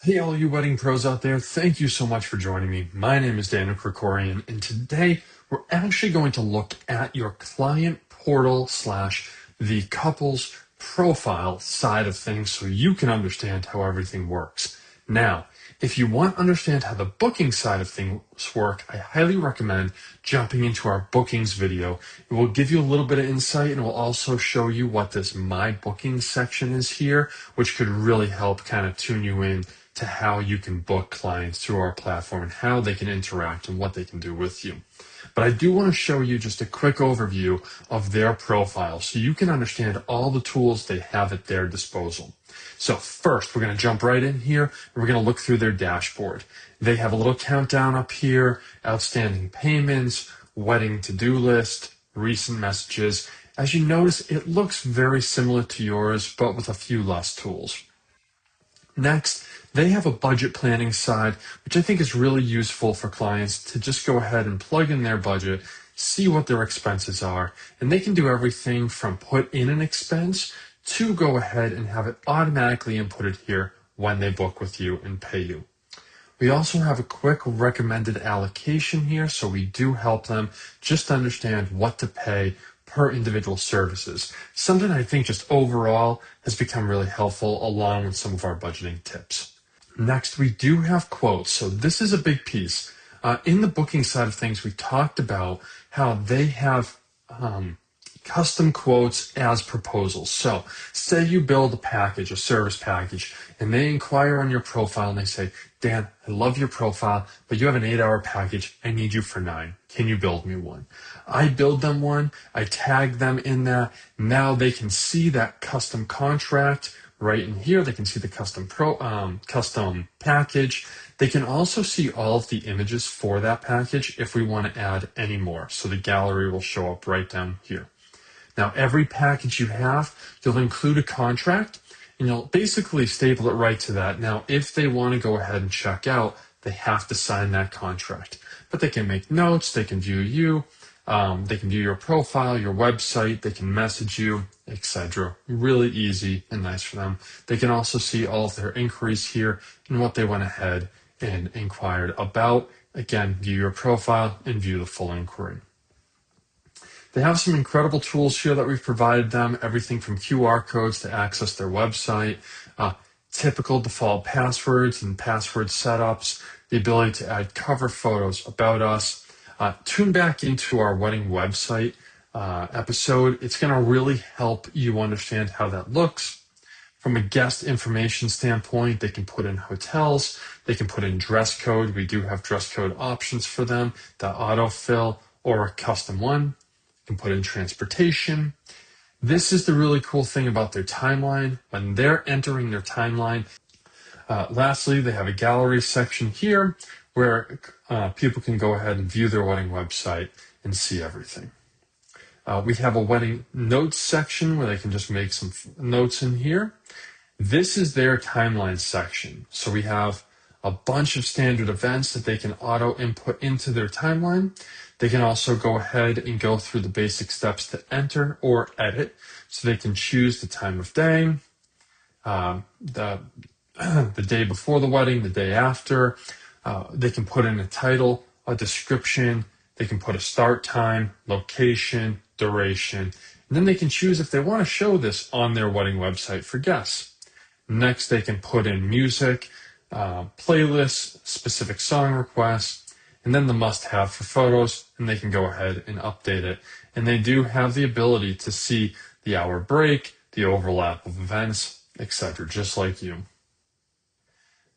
Hey, all you wedding pros out there, thank you so much for joining me. My name is Daniel Krikorian, and today we're actually going to look at your client portal slash the couple's profile side of things so you can understand how everything works. Now, if you want to understand how the booking side of things work, I highly recommend jumping into our bookings video. It will give you a little bit of insight and will also show you what this My Bookings section is here, which could really help kind of tune you in to how you can book clients through our platform and how they can interact and what they can do with you. But I do want to show you just a quick overview of their profile so you can understand all the tools they have at their disposal. So first, we're going to jump right in here and we're going to look through their dashboard. They have a little countdown up here, outstanding payments, wedding to-do list, recent messages. As you notice, it looks very similar to yours, but with a few less tools. Next, they have a budget planning side, which I think is really useful for clients to just go ahead and plug in their budget, see what their expenses are, and they can do everything from put in an expense to go ahead and have it automatically inputted here when they book with you and pay you. We also have a quick recommended allocation here, so we do help them just understand what to pay per individual services. Something I think just overall has become really helpful along with some of our budgeting tips. Next, we do have quotes. So this is a big piece. In the booking side of things, we talked about how they have custom quotes as proposals. So say you build a package, a service package, and they inquire on your profile and they say, Dan, I love your profile, but you have an 8-hour package. I need you for 9. Can you build me one? I build them one. I tag them in that. Now they can see that custom contract right in here. They can see the custom package. They can also see all of the images for that package if we want to add any more. So the gallery will show up right down here. Now, every package you have, you'll include a contract, and you'll basically staple it right to that. Now, if they want to go ahead and check out, they have to sign that contract. But they can make notes, they can view you, they can view your profile, your website, they can message you, etc. Really easy and nice for them. They can also see all of their inquiries here and what they went ahead and inquired about. Again, view your profile and view the full inquiry. They have some incredible tools here that we've provided them, everything from QR codes to access their website, typical default passwords and password setups, the ability to add cover photos about us. Tune back into our wedding website episode. It's going to really help you understand how that looks. From a guest information standpoint, they can put in hotels, they can put in dress code. We do have dress code options for them, the autofill or a custom one. You can put in transportation. This is the really cool thing about their timeline. When they're entering their timeline, lastly, they have a gallery section here where people can go ahead and view their wedding website and see everything. We have a wedding notes section where they can just make some notes in here. This is their timeline section. So we have a bunch of standard events that they can auto input into their timeline. They can also go ahead and go through the basic steps to enter or edit. So they can choose the time of day, the day before the wedding, the day after. They can put in a title, a description. They can put a start time, location, duration. And then they can choose if they want to show this on their wedding website for guests. Next, they can put in music, playlists, specific song requests, and then the must-have for photos, and they can go ahead and update it. And they do have the ability to see the hour break, the overlap of events, etc., just like you.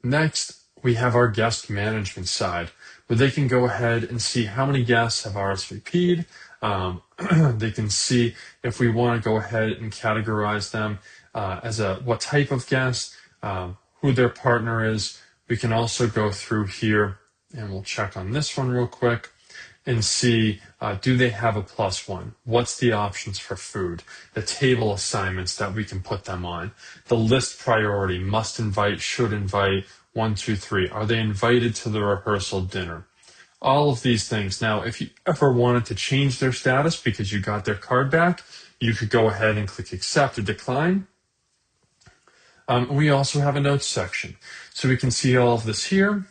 Next, we have our guest management side, where they can go ahead and see how many guests have RSVP'd. They can see if we want to go ahead and categorize them as what type of guest, who their partner is. We can also go through here, and we'll check on this one real quick and see, do they have a +1? What's the options for food? The table assignments that we can put them on. The list priority, must invite, should invite, 1, 2, 3. Are they invited to the rehearsal dinner? All of these things. Now, if you ever wanted to change their status because you got their card back, you could go ahead and click accept or decline. We also have a notes section. So we can see all of this here.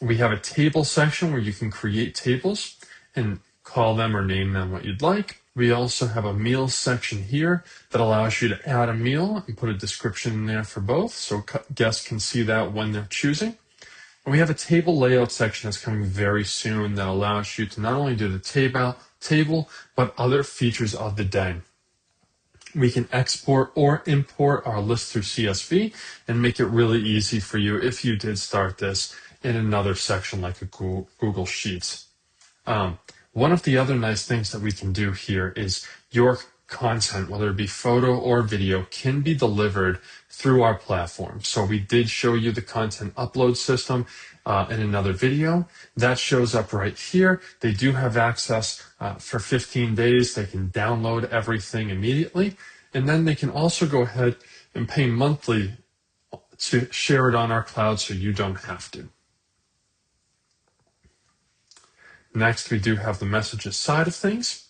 We have a table section where you can create tables and call them or name them what you'd like. We also have a meals section here that allows you to add a meal and put a description in there for both so guests can see that when they're choosing. And we have a table layout section that's coming very soon that allows you to not only do the table, but other features of the day. We can export or import our list through CSV and make it really easy for you if you did start this in another section like a Google Sheets. One of the other nice things that we can do here is your content, whether it be photo or video, can be delivered through our platform. So we did show you the content upload system in another video. That shows up right here. They do have access for 15 days. They can download everything immediately. And then they can also go ahead and pay monthly to share it on our cloud so you don't have to. Next, we do have the messages side of things.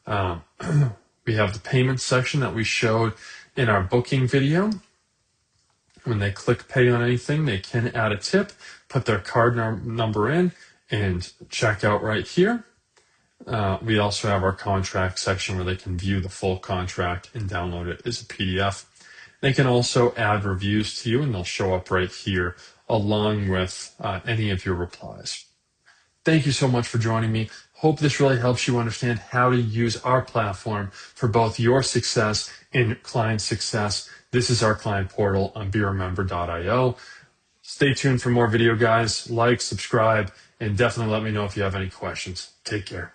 We have the payment section that we showed in our booking video. When they click pay on anything, they can add a tip, put their card number in, and check out right here. We also have our contract section where they can view the full contract and download it as a PDF. They can also add reviews to you, and they'll show up right here along with any of your replies. Thank you so much for joining me. Hope this really helps you understand how to use our platform for both your success and client success. This is our client portal on BeRemember.io. Stay tuned for more video, guys. Like, subscribe, and definitely let me know if you have any questions. Take care.